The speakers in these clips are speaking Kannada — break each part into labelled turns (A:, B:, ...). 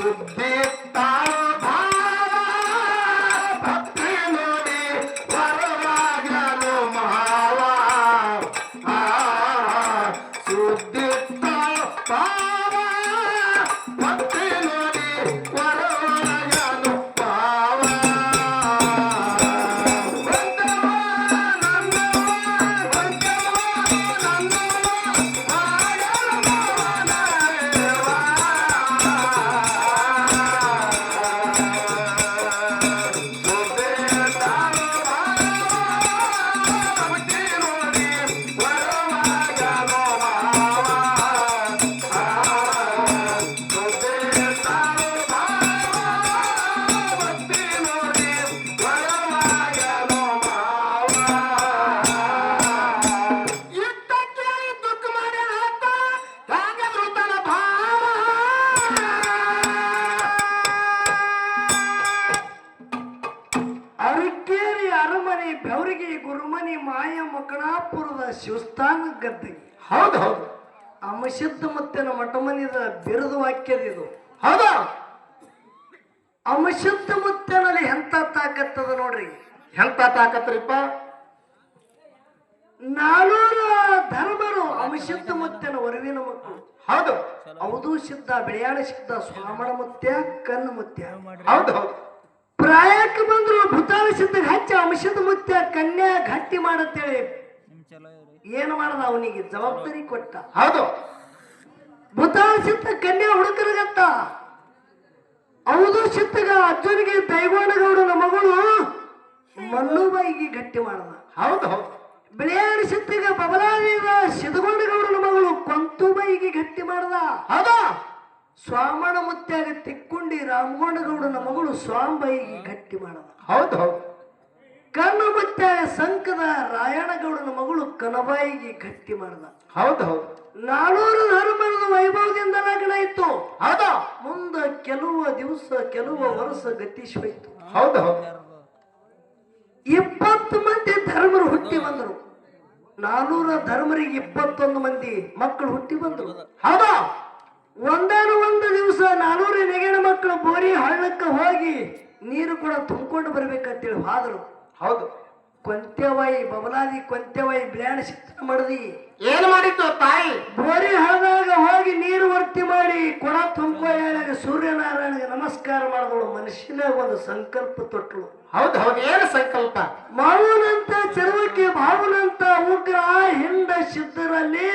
A: ಸುದ್ದಿ ತಾಳು ಭಾವ ಭಕ್ತಿ ನೋಡಿ ಬರುವಾಗನು ಮಾವ ಆ ಸುದ್ದಿ ತಾಳು ಭಾವ ಭಕ್ತಿ ನೋಡಿ ಬರುವಾಗನು ಮಾವ
B: ಅರಕೇರಿ ಅರಮನೆ ಬೆವರಿಗೆ ಗುರುಮನಿ ಮಾಯ ಮಕಣಾಪುರದ ಶಿವಸ್ಥಾನ ಗದ್ದೆಗೆ
A: ಹೌದು ಹೌದು
B: ಅಮಶುದ್ಧ ಮುತ್ತಿನ ಮಠಮನಿದ ಬಿರುದು ವಾಕ್ಯದಿದು
A: ಹೌದಾ
B: ಅಮಶುದ್ಧ ಮುತ್ತಿನಲ್ಲಿ ಎಂತ ತಾಕತ್ತದ ನೋಡ್ರಿ
A: ಎಂತ ತಾಕತ್ರಿಪ್ಪ
B: 400 ಧರ್ಮರು ಅಮಶುದ್ಧ ಮುತ್ತಿನ ವರವಿನ ಮಕ್ಕಳು
A: ಹೌದು
B: ಅವಧೂ ಸಿದ್ಧ ಬೆಳೆಯಾಳ ಸಿದ್ಧ ಸ್ವಾಮಣ ಮುತ್ಯ ಕಣ್ಣು ಮುತ್ಯ
A: ಹೌದು ಹೌದು
B: ಪ್ರಾಯಕ್ಕೆ ಬಂದ್ರು ಭೂತಾಳ ಸಿದ್ಧ ಹಚ್ಚ ಅಂಶದ ಮುತ್ಯ ಕನ್ಯಾ ಗಟ್ಟಿ ಮಾಡತ್ತೇಳಿ ಏನು ಮಾಡದ ಅವನಿಗೆ ಜವಾಬ್ದಾರಿ ಕೊಟ್ಟ
A: ಹೌದು
B: ಭೂತಾಳ ಸಿದ್ಧ ಕನ್ಯಾ ಹುಡುಕರಿಗತ್ತ ಅವಧೂ ಸಿದ್ಧಗ ಅರ್ಜುನಿಗೆ ದೈವಾನಗೌಡನ ಮಗಳು ಮಲ್ಲುಬಾಯಿಗೆ ಗಟ್ಟಿ ಮಾಡದ
A: ಹೌದು ಹೌದು
B: ಬೆಳೆಯಾಳ ಸಿದ್ಧಗ ಬಬಲಾದಿದ ಸಿದ್ಧಗೊಂಡಗೌಡನ ಮಗಳು ಕೊಂತುಬಾಯಿಗೆ ಗಟ್ಟಿ ಮಾಡದ
A: ಹೌದಾ
B: ಸ್ವಾಮಣ ಮುತ್ಯಾಗ ತಿಕ್ಕೊಂಡಿ ರಾಮಗೊಂಡಗೌಡನ ಮಗಳು ಸ್ವಾಂಬಾಯಿಗೆ ಗಟ್ಟಿ ಮಾಡದ
A: ಹೌದು ಹೌದು
B: ಕಣ್ಣು ಮುತ್ಯಾಗ ಸಂಕದ ರಾಯಣಗೌಡನ ಮಗಳು ಕನಬಾಯಿಗೆ ಗಟ್ಟಿ ಮಾಡದ
A: ಹೌದು ಹೌದು
B: 400 ಧರ್ಮದ ವೈಭವದಿಂದ ಲಗ್ನ ಇತ್ತು
A: ಹೌದಾ
B: ಮುಂದ ಕೆಲವು ದಿವಸ ಕೆಲವು ವರ್ಷ ಗತಿಸೋಯ್ತು
A: ಹೌದು ಹೌದು
B: 20 ಮಂದಿ ಧರ್ಮರು ಹುಟ್ಟಿ ಬಂದರು 400 ಧರ್ಮರಿಗೆ 21 ಮಂದಿ ಮಕ್ಕಳು ಹುಟ್ಟಿ ಬಂದರು
A: ಹೌದಾ
B: ಒಂದು ದಿವಸ 400 ನೆಗೆಣ ಮಕ್ಕಳು ಬೋರಿ ಹಳ್ಳಕ್ಕೆ ಹೋಗಿ ನೀರು ಕೂಡ ತುಂಬಿಕೊಂಡು ಬರ್ಬೇಕಂತೇಳಿ ಹೋದರು
A: ಹೌದು
B: ಕೊಂತ್ಯವಾಯಿ ಬಬಲಾದಿ ಕೊಂತ್ಯವಾಯಿ ಬ್ಲ್ಯಾಣ ಶಿಕ್ಷಣ ಮಾಡದಿ
A: ಏನು ಮಾಡಿತ್ತು ತಾಯಿ
B: ಬೋರಿ ಹಳ್ಳದಾಗ ಹೋಗಿ ನೀರು ವರ್ತಿ ಮಾಡಿ ಕೊಡ ತುಂಬಿಕೊಳ್ಳಾಗ ಸೂರ್ಯನಾರಾಯಣಗೆ ನಮಸ್ಕಾರ ಮಾಡಿದಳು ಮನುಷ್ಯನಾಗ ಒಂದು ಸಂಕಲ್ಪ ತೊಟ್ಟಳು
A: ಹೌದು ಹೌದು ಏನು ಸಂಕಲ್ಪ
B: ಮಾವನಂತ ಚರವಕ್ಕೆ ಭಾವನಂತ ಉಗ್ರ ಹಿಂಡ ಸಿದ್ಧರಲ್ಲಿ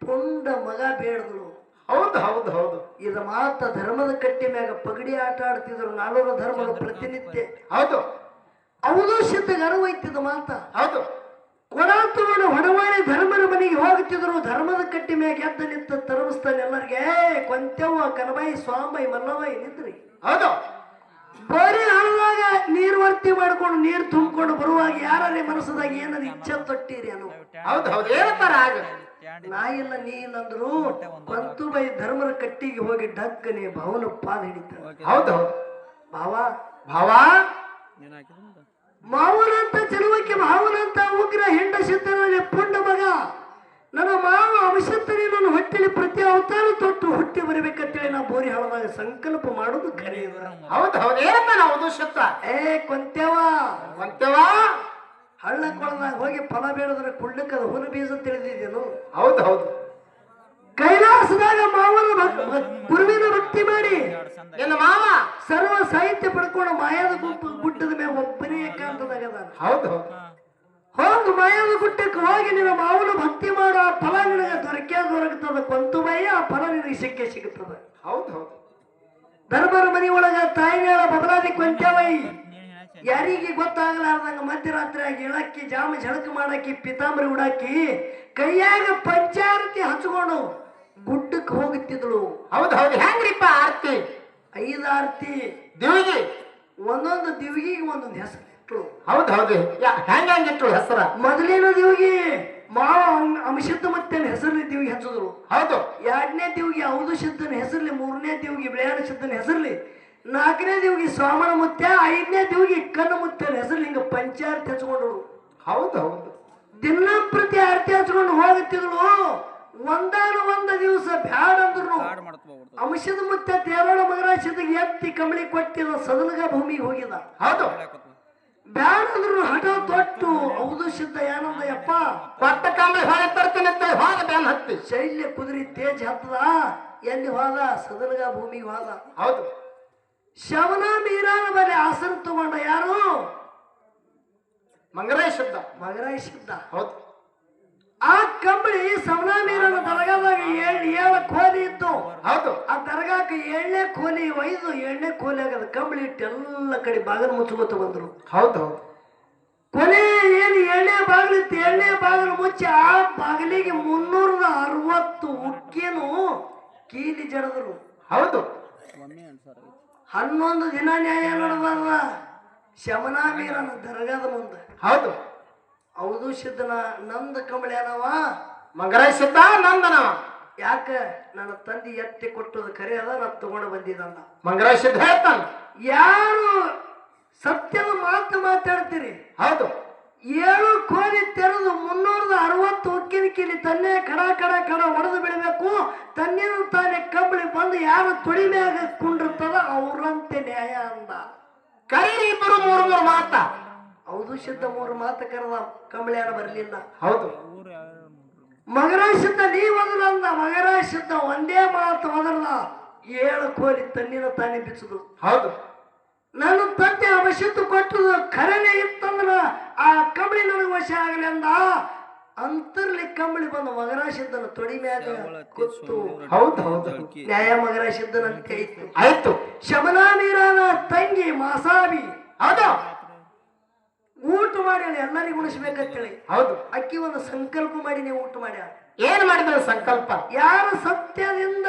B: ಪುಂಡ ಮಗ ಬೇಡದಳು
A: ಹೌದು ಹೌದು ಹೌದು
B: ಇದ ಮಾತ ಧರ್ಮದ ಕಟ್ಟಿ ಮ್ಯಾಗ ಪಗಡಿ ಆಟ ಆಡ್ತಿದ್ರು 400 ಧರ್ಮದ ಪ್ರತಿನಿತ್ಯ
A: ಹೌದು
B: ಅವಧೂ ಸಿದ್ಧ ಗರ್ವೈತಿದ ಮಾತ
A: ಹೌದು
B: ಕೊಡ ತಗೊಂಡು ಹೊಡವಾಡಿ ಧರ್ಮನ ಮನೆಗೆ ಹೋಗುತ್ತಿದ್ರು ಧರ್ಮದ ಕಟ್ಟಿ ಮ್ಯಾಗ ಎದ್ದ ನಿಂತ ತರಬಿಸ್ತಾನೆ ಎಲ್ಲರಿಗೆ ಕೊಂತೆವ್ವ ಕನಬಾಯಿ ಸ್ವಾಂಬಾಯಿ ಮಲ್ಲಬಾಯಿ ನಿಂತ್ರಿ
A: ಹೌದು
B: ಬರೀ ಹಳ್ಳದಾಗ ನೀರು ವರ್ತಿ ಮಾಡ್ಕೊಂಡು ನೀರು ತುಂಬಿಕೊಂಡು ಬರುವಾಗ ಯಾರೇ ಮನಸ್ಸದಾಗ ಏನಾದ್ರು ಇಚ್ಛೆ ತೊಟ್ಟಿರಿ ಅನ್ನೋ
A: ಹೌದು ಹೌದು ಏನಂತಾರ ಆಗ
B: ನಾ ಇಲ್ಲ ನೀ ಇಲ್ಲಂದ್ರು ಕೊಂತುಬಾಯಿ ಧರ್ಮದ ಕಟ್ಟಿಗೆ ಹೋಗಿ ಡಕ್ಕನೆ ಭಾವನ ಪಾದ ಹಿಡಿತ
A: ಹೌದು ಹೌದು
B: ಭಾವ
A: ಭಾವ
B: ಮಾವನಂತ ಚಲುವಕ್ಕೆ ಭಾವನಂತ ಉಗ್ರ ಹೆಂಡ ಸಿದ್ಧನಲ್ಲಿ ಪುಂಡ ಮಗ ನನ್ನ ಮಾವ ಅಂಶತ್ತನೇ ನನ್ನ ಹೊಟ್ಟೆಲಿ ಪ್ರತಿ ಅವತಾರ ತೊಟ್ಟು ಹುಟ್ಟಿ ಬರಬೇಕಂತೇಳಿ ನಾ ಬೋರಿ ಹಳದಾಗ ಸಂಕಲ್ಪ ಮಾಡೋದು ಖರೆ
A: ಹೌದು ಹೌದು ಏನಂತಾರ ಹೌದು ಶಬ್ದ
B: ಕೊಂತೆವ
A: ಮಂತೇವಾ
B: ಹಳ್ಳ ಕೊಳದಾಗ ಹೋಗಿ ಫಲ ಬೇಡದ್ರೆ ಕುಳ್ಳಕ್ಕದ ಹುನ ಬೀಜ ತಿಳಿದಿದ್ದೇನು
A: ಹೌದು ಹೌದು
B: ಕೈಲಾಸದಾಗ ಮಾವನ ಗುರುವಿನ ಭಕ್ತಿ ಮಾಡಿ
A: ನಿನ್ನ ಮಾವ
B: ಸರ್ವ ಸಾಹಿತ್ಯ ಪಡ್ಕೊಂಡು ಮಾಯಾದ ಗುಡ್ಡದ ಮೇಲೆ ಒಬ್ಬನೇ ಏಕಾಂತದಾಗ
A: ಹೌದು ಹೌದು
B: ಹೋಗಿ ಮಾಯಾದ ಗುಡ್ಡಕ್ಕೆ ಹೋಗಿ ನಿನ್ನ ಮಾವನ ಭಕ್ತಿ ಮಾಡೋ ಆ ಫಲ ನಿನಗೆ ದೊರಕುತ್ತದೆ ಕೊಂತುಬಾಯಿ ಆ ಫಲ ನಿನಗೆ ಸಿಗುತ್ತದೆ
A: ಹೌದು ಹೌದು
B: ಧರ್ಮರ ಮನಿ ಒಳಗ ತಾಯಿನೇಳ ಬಬಲಾದಿ ಕೊಂತ್ಯಾವೈ ಯಾರಿಗೆ ಗೊತ್ತಾಗಲಾರ್ದಂಗ ಮಧ್ಯರಾತ್ರಿ ಆಗಿ ಇಳಕ್ಕಿ ಜಾಮ ಝಳಕ ಮಾಡಾಕಿ ಪಿತಾಂಬರಿ ಉಡಾಕಿ ಕೈಯಾಗ ಪಂಚಾರತಿ ಹಚ್ಕೊಂಡು ಗುಡ್ಡಕ್ಕೆ ಹೋಗುತ್ತಿದ್ಳು
A: ಹೌದು ಹೌದು ಹೆಂಗ್ರಿಪ್ಪ ಆರ್ತಿ
B: 5 ಆರತಿ
A: ದಿವಿಗೆ
B: ಒಂದೊಂದು ದಿವಿಗೆ ಒಂದೊಂದು ಹೆಸರು ಇಟ್ಳು
A: ಹೌದು ಹೌದು ಹೆಂಗಿಟ್ರು ಹೆಸರ
B: ಮೊದಲಿನ ದಿವಿಗೆ ಮಾವ ಅಂಶದ ಮತ್ತೆ ಹೆಸರಲ್ಲಿ ದಿವಿಗೆ ಹಚ್ಚಿದ್ರು
A: ಹೌದು
B: 2ನೇ ದಿವಿಗೆ ಹೌದು ಸಿದ್ಧನ ಹೆಸರ್ಲಿ 3ನೇ ದಿವಿಗೆ ಬೆಳೆಯಾಣ ಸಿದ್ಧನ ಹೆಸರ್ಲಿ 4ನೇ ದಿವಿಗೆ ಸ್ವಾಮಣ ಮುತ್ಯ 5ನೇ ದಿವಿಗೆ ಕಣ್ಣು ಮುತ್ಯನ ಹೆಸರ್ಲಿ ಹಿಂಗ ಪಂಚಾರತಿ ಹಚ್ಕೊಂಡಳು
A: ಹೌದು ಹೌದು
B: ದಿನ ಪ್ರತಿ ಆರತಿ ಹಚ್ಕೊಂಡು ಹೋಗುತ್ತಿದ್ಳು ಒಂದಾನ ಒಂದ ದಿವಸ ಬ್ಯಾಡ ಅಂದ್ರು ಅಂಶದ ಮುತ್ತ ತೇರೋಣ ಮಗರಾಶದ ಎತ್ತಿ ಕಮಳಿ ಕೊಟ್ಟಿದ ಸದಲಗ ಭೂಮಿಗೆ ಹೋಗಿದ.
A: ಹೌದು.
B: ಬ್ಯಾಡ ಅಂದ್ರು ಹಠ ತೊಟ್ಟು ಹೌದು ಸಿದ್ಧ ಏನಂದ ಯಪ್ಪ
A: ಕೊಟ್ಟ ಕಂಬಳಿ ಹೊಳೆ ತರ್ತೀನಿ ಅಂತ ಹೋದ ಬ್ಯಾನ್ ಹತ್ತಿ
B: ಶೈಲ್ಯ ಕುದುರಿ ತೇಜ್ ಹತ್ತದ. ಎಲ್ಲಿ ಹೋದ? ಸದಲಗ ಭೂಮಿಗೆ ಹೋದ.
A: ಹೌದು.
B: ಶವನ ಮೀರಾನ ಬಳಿ ಆಸನ ತಗೊಂಡ ಯಾರು?
A: ಮಂಗರಾಯ ಶಬ್ದ.
B: ಮಗರಾಯ ಸಿದ್ಧ.
A: ಹೌದು.
B: ಆ ಕಂಬಳಿ ಸವನ ಮೀರನ ದರ್ಗಾದಾಗ ಏಳು ಕೋಲಿ ಇತ್ತು.
A: ಹೌದು.
B: ಆ ದರ್ಗಾಕ 7ನೇ ಕೋಲಿ ಒಯ್ದು 7ನೇ ಕೋಲಿ ಆಗದ ಕಂಬಳಿ ಇಟ್ಟು ಎಲ್ಲ ಕಡೆ ಬಾಗಿಲು ಮುಚ್ಚುಮತ್ತ ಬಂದ್ರು.
A: ಹೌದು. ಹೌದು.
B: ಕೊನೆ ಏನು 7ನೇ ಬಾಗಿಲಿತ್ತು. 7ನೇ ಬಾಗಿಲು ಮುಚ್ಚಿ ಆ ಬಾಗಿಲಿಗೆ 360 ಉಕ್ಕೇನು ಕೀಲಿ ಜಡದ್ರು.
A: ಹೌದು.
B: 11 ದಿನ ನ್ಯಾಯ ನಡೆದ ಶಮನಾ ಮೀರನ ದರ್ಗಾದ ಮುಂದೆ.
A: ಹೌದು.
B: ಹೌದು ಸಿದ್ಧನ ನಂದ ಕಂಬಳಿ ಅನವ
A: ಮಂಗರಾಯ ಸಿದ್ಧ ನಂದನವ.
B: ಯಾಕ ನನ್ನ ತಂದೆ ಎತ್ತಿ ಕೊಟ್ಟದ ಖರೆ ಅದ ನಾ ತಗೊಂಡು ಬಂದಿದ್ದಂದ.
A: ಮಂಗರಾಯ ಸಿದ್ಧ ಹೇಳ್ತಾನ.
B: ಯಾರು ಸತ್ಯದ ಮಾತು ಮಾತಾಡ್ತೀರಿ?
A: ಹೌದು.
B: 7 ಕೋಲಿ ತೆರೆದು 360 ಉಕ್ಕಿನ ಕೀಲಿ ತನ್ನೇ ಕಡ ಕಡ ಕಡ ಹೊಡೆದು ಬಿಡಬೇಕು. ತನ್ನೇನು ತಾನೇ ಕಂಬಳಿ ಬಂದು ಯಾರು ತೊಡಿ ಮ್ಯಾಗ ಕುಂಡಿರ್ತದ ಅವ್ರಂತೆ ನ್ಯಾಯ ಅಂದ.
A: ಕರೀರಿ ಇಬ್ಬರು 3 ಮಾತ.
B: ಹೌದು ಸಿದ್ಧ 3 ಮಾತು ಕರೆದ ಕಂಬಳಿಯಾರ ಬರಲಿಲ್ಲ.
A: ಹೌದು.
B: ಮಗರಾಯ ಸಿದ್ಧ ನೀ ಒದಲ ಅಂದ. ಮಗರಾಯ ಸಿದ್ಧ ಒಂದೇ ಮಾತು ಒದರ್ದ. 7 ಕೋಲಿ ತನ್ನಿನ ತಾನೇ ಬಿಚ್ಚದು.
A: ಹೌದು.
B: ನನ್ನ ತಂದೆ ಅವಶ್ಯತ್ತು ಕೊಟ್ಟದು ಖರೇನೆ ಇತ್ತಂದ್ರ ಆ ಕಂಬಳಿ ನನಗೆ ವಶ ಆಗಲಿ ಅಂದ. ಅಂತರ್ಲಿ ಕಂಬಳಿ ಬಂದ ಮಗರಾಯ ಸಿದ್ಧನ ತೊಡಿ ಮ್ಯಾಗ ಕೂತು.
A: ಹೌದು. ಹೌದು.
B: ನ್ಯಾಯ ಮಗರಾಯ ಸಿದ್ಧನಂತೆ ಆಯ್ತು.
A: ಆಯ್ತು.
B: ಶಮನಾ ಮೀರಾನ ತಂಗಿ ಮಾಸಾಬಿ
A: ಹೌದು.
B: ಊಟ ಮಾಡಿ ಎಲ್ಲರಿಗೂ ಉಣಿಸ್ಬೇಕಂತೇಳಿ
A: ಹೌದು.
B: ಅಕ್ಕಿ ಒಂದು ಸಂಕಲ್ಪ ಮಾಡಿ ನೀವು ಊಟ ಮಾಡ್ಯಾರ.
A: ಏನ್ ಮಾಡಿದ ಸಂಕಲ್ಪ?
B: ಯಾರು ಸತ್ಯದಿಂದ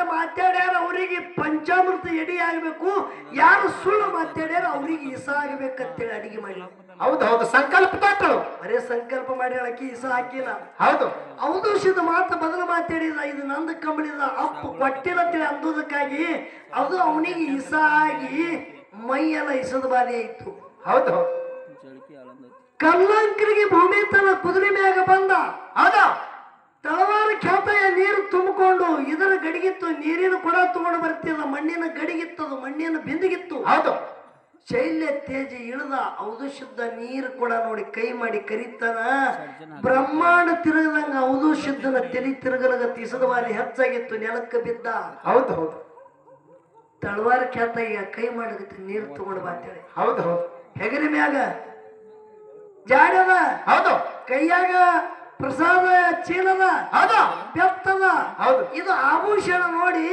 B: ಮಾತಾಡ್ಯಾರ ಅವರಿಗೆ ಪಂಚಾಮೃತ ಎಡಿ ಆಗ್ಬೇಕು. ಯಾರು ಸುಳ್ಳು ಮಾತಾಡ್ಯಾರ ಅವ್ರಿಗೆ ಇಸ ಆಗ್ಬೇಕಂತೇಳಿ ಅಡಿಗೆ ಮಾಡಿ.
A: ಹೌದು. ಹೌದು. ಸಂಕಲ್ಪ ತೊಟ್ಟಳು.
B: ಬರೇ ಸಂಕಲ್ಪ ಮಾಡ್ಯಾಳ ಅಕ್ಕಿ ಇಸ ಹಾಕಿಲ್ಲ.
A: ಹೌದು.
B: ಔದೋಷದ ಮಾತು ಬದಲು ಮಾತಾಡಿದ. ಇದು ನಂದು ಕಂಬಳಿದ ಅಪ್ಪ ಕೊಟ್ಟಿರತ್ತೇಳಿ ಅಂದೋದಕ್ಕಾಗಿ ಅದು ಅವನಿಗೆ ಇಸ ಆಗಿ ಮೈಯೆಲ್ಲ ಇಸದ ಬಾಧೆ ಆಯ್ತು.
A: ಹೌದು. ಹೌದು.
B: ಕಲ್ಲಂಕರಿಗೆ ಭೂಮಿ ತನ್ನ ಕುದುರೆ ಮ್ಯಾಗ ಬಂದ.
A: ಹೌದು.
B: ತಳವಾರ ಖ್ಯಾತೆಯ ನೀರು ತುಂಬಿಕೊಂಡು ಇದರ ಗಡಿಗಿತ್ತು. ನೀರಿನ ಕೊಡ ತಗೊಂಡು ಬರ್ತಿದ. ಮಣ್ಣಿನ ಗಡಿಗಿತ್ತದು. ಮಣ್ಣಿನ ಬಿಂದಿಗಿತ್ತು.
A: ಹೌದು.
B: ಶೈಲ್ಯ ತೇಜ ಇಳಿದ. ಹೌದು ಶುದ್ಧ ನೀರು ಕೊಡ ನೋಡಿ ಕೈ ಮಾಡಿ ಕರೀತಾನ. ಬ್ರಹ್ಮಾಂಡ ತಿರುಗದಂಗ ಹೌದು ಶುದ್ಧನ ತಲೆ ತಿರುಗಲಗ ತಿಸದ ಬಾರಿ ಹೆಚ್ಚಾಗಿತ್ತು. ನೆಲಕ್ಕೆ ಬಿದ್ದ.
A: ಹೌದು. ಹೌದು.
B: ತಳವಾರ ಖ್ಯಾತ ಈಗ ಕೈ ಮಾಡಗತ್ತೆ ನೀರು ತಗೊಂಡು ಬಾತೇಳಿ.
A: ಹೌದು. ಹೌದು.
B: ಹೆಗಲಿ ಮ್ಯಾಗ ಜಾಡದ.
A: ಹೌದು.
B: ಕೈಯಾಗ ಪ್ರಸಾದ ಚೀಲದ.
A: ಹೌದು.
B: ಬೆತ್ತದ.
A: ಹೌದು.
B: ಇದು ಆಭೂಷಣ ನೋಡಿ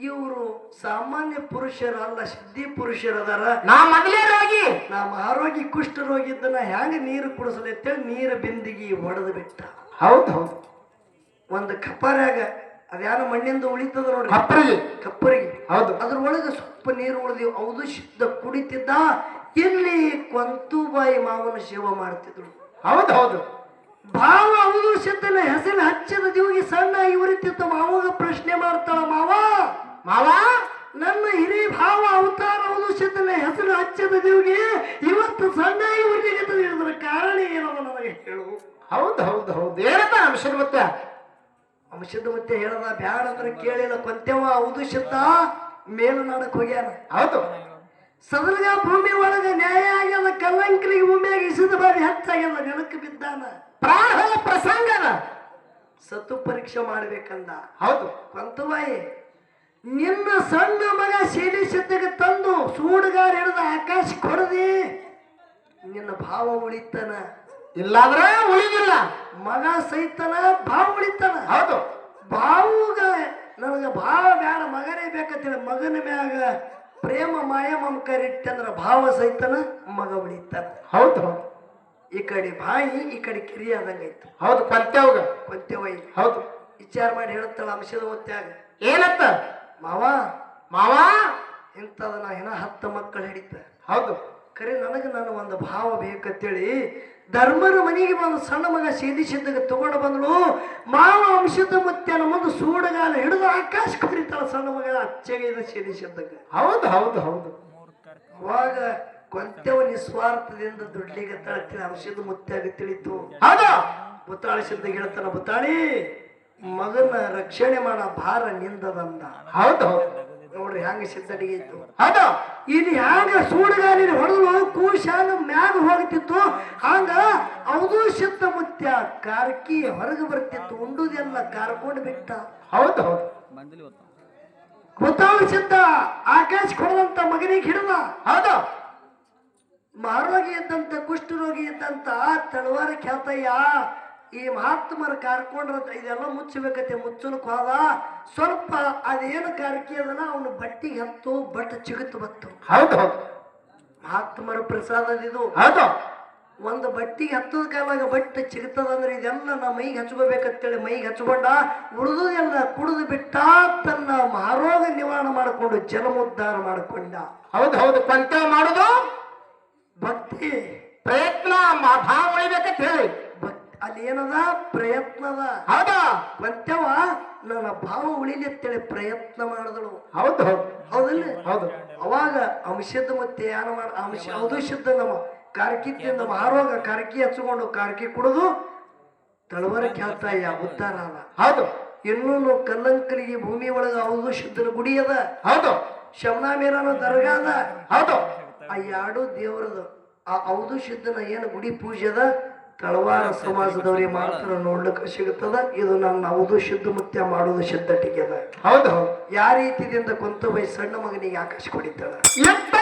B: ಇವರು ಸಾಮಾನ್ಯ ಪುರುಷರು ಅಲ್ಲ, ಸಿದ್ಧಿ ಪುರುಷರು ಅದಾರ.
A: ನಾ ಮೊದಲೇ ರೋಗಿ.
B: ನಮ್ಮ ಆರೋಗ್ಯ ಕುಷ್ಠ ರೋಗಿ ಇದ್ದನ ಹೆಂಗ ನೀರು ಕುಡಿಸಲಿ ಅಂತೇಳಿ ನೀರು ಬಿಂದಿಗಿ ಒಡೆದು ಬಿಟ್ಟ.
A: ಹೌದು. ಹೌದು.
B: ಒಂದು ಕಪ್ಪರ್ಯಾಗ ಅದ್ಯಾನ ಮಣ್ಣಿಂದ ಉಳಿತದ ನೋಡ್ರಿ ಕಪ್ಪರಿಗೆ.
A: ಹೌದು.
B: ಅದ್ರೊಳಗೆ ಸ್ವಲ್ಪ ನೀರು ಉಳಿದಿವ್. ಹೌದು ಸಿದ್ಧ ಕುಡಿತಿದ್ದ. ಇಲ್ಲಿ ಕೊಂತುಬಾಯಿ ಮಾವನ ಸೇವೆ ಮಾಡ್ತಿದ್ರು.
A: ಹೌದು. ಹೌದು.
B: ಭಾವ ಹೌದು ಸಿದ್ಧನ ಹೆಸರು ಹಚ್ಚಿದ ದಿವಿಗೆ ಸಣ್ಣ ಇವರಿತಿದ್ದ. ಮಾವಾಗ ಪ್ರಶ್ನೆ ಮಾಡ್ತಾಳ. ಮಾವ ನನ್ನ ಹಿರಿ ಭಾವ ಅವತಾರ ಹೌದು ಸಿದ್ಧನ ಹೆಸರು ಹಚ್ಚಿದ ದಿವಿಗೆ ಇವತ್ತು ಸಣ್ಣ ಇವರಿಗೆ ತಿಳಿದ್ರ ಕಾರಣ ಏನವ ನನಗೆ ಹೇಳು.
A: ಹೌದು. ಹೌದು. ಹೌದು. ಏನಪ್ಪ ಅಂಶದ ಮತ್ತೆ
B: ಅಂಶದ ಮತ್ತೆ ಹೇಳದ. ಬ್ಯಾಡ ಅಂದ್ರೆ ಕೇಳಿಲ್ಲ. ಕೊಂತೆವ ಹೌದು ಸಿದ್ಧ ಮೇಲುನಾಡಕ್ ಹೋಗ್ಯಾನ.
A: ಹೌದು.
B: ಸದಲ್ಗ ಭೂಮಿ ಒಳಗ ನ್ಯಾಯ ಆಗ್ಯದ. ಕಲ್ಲಂಕರಿಗೆ ಭೂಮಿಯಾಗ ಇಸಿದ ಬಾರಿ ಹೆಚ್ಚಾಗ್ಯದ. ನೆಲಕ್ಕೆ ಬಿದ್ದಾನ.
A: ಪ್ರಾಣ ಹೋಗ ಪ್ರಸಂಗದ
B: ಸತ್ತು ಪರೀಕ್ಷೆ ಮಾಡ್ಬೇಕಂದ.
A: ಹೌದು.
B: ಕೊಂತುಬಾಯಿ ನಿನ್ನ ಸಣ್ಣ ಮಗ ಶೈಲಿ ಸಿದ್ಧಗೆ ತಂದು ಸೂಡುಗಾರ ಹಿಡಿದ ಆಕಾಶ ಕೊಡದಿ ನಿನ್ನ ಭಾವ ಉಳಿತಾನ.
A: ಇಲ್ಲಾಂದ್ರೆ ಉಳಿದಿಲ್ಲ.
B: ಮಗ ಸೈತನ ಭಾವ ಉಳಿತಾನ.
A: ಹೌದು.
B: ಭಾವುಗ ನನಗ ಭಾವ ಬ್ಯಾಡ ಮಗನೇ ಬೇಕಂತೇಳಿ ಮಗನ ಮ್ಯಾಗ ಪ್ರೇಮ ಮಾಯ ಮಮಕಾರ ಇಟ್ಟಂದ್ರ ಭಾವ ಸೈತನ ಮಗ ಉಳಿತಾನ.
A: ಹೌದು. ಹೌದು.
B: ಈ ಕಡೆ ಬಾಯಿ ಈ ಕಡೆ ಕಿರಿ ಆದಂಗಾಯ್ತು.
A: ಹೌದು. ಕೊಂತೆವ್ಗ
B: ಕೊಂತೆವೈ
A: ಹೌದು.
B: ವಿಚಾರ ಮಾಡಿ ಹೇಳ್ತಾಳ ಅಂಶದ ಮುತ್ಯಾಗ.
A: ಏನತ್ತ
B: ಮಾವ ಇಂಥದ ನಾ ಏನ 10 ಮಕ್ಕಳು ಹಿಡಿತ.
A: ಹೌದು.
B: ಖರೆ ನನಗೆ ನಾನು ಒಂದು ಭಾವ ಬೇಕಂತೇಳಿ ಧರ್ಮರ ಮನೆಗೆ ಬಂದು ಸಣ್ಣ ಮಗ ಸೇದಿ ಸಿದ್ಧಗೆ ತಗೊಂಡು ಬಂದಳು. ಮಾವ ಅಂಶದ ಮುತ್ಯನ ಮುಂದೆ ಸೂಡುಗಾಲ ಹಿಡಿದು ಆಕಾಶ ಕರಿತಾಳ. ಸಣ್ಣ ಮಗ ಅಚ್ಚಗೆ ಇದು ಸೇದಿ ಸಿದ್ಧಗೆ.
A: ಹೌದು. ಹೌದು. ಹೌದು.
B: ಅವಾಗ ಕೊಂತೆವ ನಿಸ್ವಾರ್ಥದಿಂದ ದುಡ್ಲಿಗೆ ತಳತಿನ ಅಂಶದ ಮುತ್ಯಾಗ ತಿಳಿತು.
A: ಹೌದು.
B: ಬುತ್ತಾಳಿ ಸಿದ್ಧಗೆ ಹೇಳ್ತಾನ. ಬುತ್ತಾಳಿ ಮಗನ ರಕ್ಷಣೆ ಮಾಡ ಭಾರ ನಿಂದದಂದ.
A: ಹೌದು ಹೌದು
B: ನೋಡ್ರಿ ಹ್ಯಾಂಗ ಸಿದ್ಧಡಿಗೆ ಇತ್ತು.
A: ಹೌದು
B: ಇಲ್ಲಿ ಹ್ಯಾಂಗ ಸೂಡುಗಾಲಿನ ಹೊಡೆದು ಕೂಶಾಲ ಮ್ಯಾಗ ಹೋಗ್ತಿತ್ತು, ಹಂಗ ಅವದು ಸಿದ್ಧ ಮುತ್ಯ ಕಾರ್ಕಿ ಹೊರಗೆ ಬರ್ತಿತ್ತು, ಉಂಡುದೆಲ್ಲ ಕಾರ್ಕೊಂಡು ಬಿಟ್ಟ.
A: ಹೌದು ಹೌದು
B: ಗೊತ್ತಾವ ಸಿದ್ಧ ಆಕಾಶ ಕೊಡದಂತ ಮಗನಿಗೆ ಹಿಡಿದ.
A: ಹೌದು
B: ಮಾರೋಗಿ ಇದ್ದಂತ ಕುಷ್ಠರೋಗಿ ಇದ್ದಂತ ತಳವಾರ ಖ್ಯಾತಯ್ಯ ಈ ಮಹಾತ್ಮರ ಕಾರ್ಕೊಂಡ್ರ ಇದೆಲ್ಲ ಮುಚ್ಚಬೇಕತ್ತೆ. ಮುಚ್ಚಲಕ್ ಹೋದ, ಸ್ವಲ್ಪ ಅದೇನು ಕಾರ್ಕಿ ಅದಲ್ಲ ಅವನು ಬಟ್ಟಿಗೆ ಹತ್ತು ಬಟ್ ಚಿಗುತ್ತು ಬತ್ತು.
A: ಹೌದು ಹೌದು
B: ಮಹಾತ್ಮರ ಪ್ರಸಾದದಿದು.
A: ಹೌದು
B: ಒಂದು ಬಟ್ಟಿಗೆ ಹತ್ತದ ಕಾಲಾಗ ಬಟ್ಟೆ ಚಿಗುತ್ತದಂದ್ರೆ ಇದೆಲ್ಲ ನಮ್ಮ ಮೈಗೆ ಹಚ್ಕೋಬೇಕಂತೇಳಿ ಮೈಗೆ ಹಚ್ಕೊಂಡ, ಉಳಿದುದೆಲ್ಲ ಕುಡಿದು ಬಿಟ್ಟ, ತನ್ನ ಮಹಾರೋಗ ನಿವಾರಣೆ ಮಾಡಿಕೊಂಡು ಜನ್ಮೋದ್ಧಾರ ಮಾಡಿಕೊಂಡ.
A: ಹೌದು ಹೌದು ಪಂಚ ಮಾಡುದು
B: ಭಕ್ತಿ
A: ಪ್ರಯತ್ನ ಭಾವ ಉಳಿಬೇಕಂತ ಹೇಳಿ
B: ಅಲ್ಲಿ ಏನದ ಪ್ರಯತ್ನದ.
A: ಹೌದಾ
B: ಪಂಚವ ನನ್ನ ಭಾವ ಉಳಿಲಿ ಅಂತೇಳಿ ಪ್ರಯತ್ನ ಮಾಡಿದಳು.
A: ಹೌದು ಹೌದು
B: ಹೌದಲ್ಲ?
A: ಹೌದು
B: ಅವಾಗ ಅಂಶದ ಮತ್ತೆ ಯಾರು ಮಾಡ ಅಂಶ ಹೌದು ಶುದ್ಧ ನಮ್ಮ ಕಾರ್ಕಿತ್ತಿಂದ ಮಹಾರೋಗ ಕಾರ್ಕಿ ಹಚ್ಕೊಂಡು ಕಾರ್ಕಿ ಕುಡಿದು ತಳವರ ಖ್ಯಾತಯ್ಯ ಉದ್ಧಾರ ಅದ.
A: ಹೌದು
B: ಇನ್ನೂ ಕಲ್ಲಂಕರಿಗೆ ಭೂಮಿ ಒಳಗ ಹೌದು ಶುದ್ಧನ ಗುಡಿ ಅದ.
A: ಹೌದು
B: ಶಮನಾ ಮೀರನ ದರ್ಗಾ ಅದ.
A: ಹೌದು
B: ಆ ಎರಡು ದೇವರದ ಆ ಹೌದು ಶುದ್ಧನ ಏನು ಗುಡಿ ಪೂಜೆ ಅದ ತಳವಾರ ಸಮಾಜದವ್ರಿಗೆ ಮಾತ್ರ ನೋಡ್ಲಿಕ್ಕೆ ಸಿಗುತ್ತದ. ಇದು ನನ್ನ ಹೌದು ಶುದ್ಧ ಮುತ್ಯ ಮಾಡೋದು ಶುದ್ಧಟಿಗೆ ಅದ.
A: ಹೌದು ಹೌದು
B: ಯಾವ ರೀತಿಯಿಂದ ಕೊಂತ ಬೈ ಸಣ್ಣ ಮಗನಿಗೆ ಆಕಾಶ ಕೊಡಿತಾಳ.
A: ಎಷ್ಟು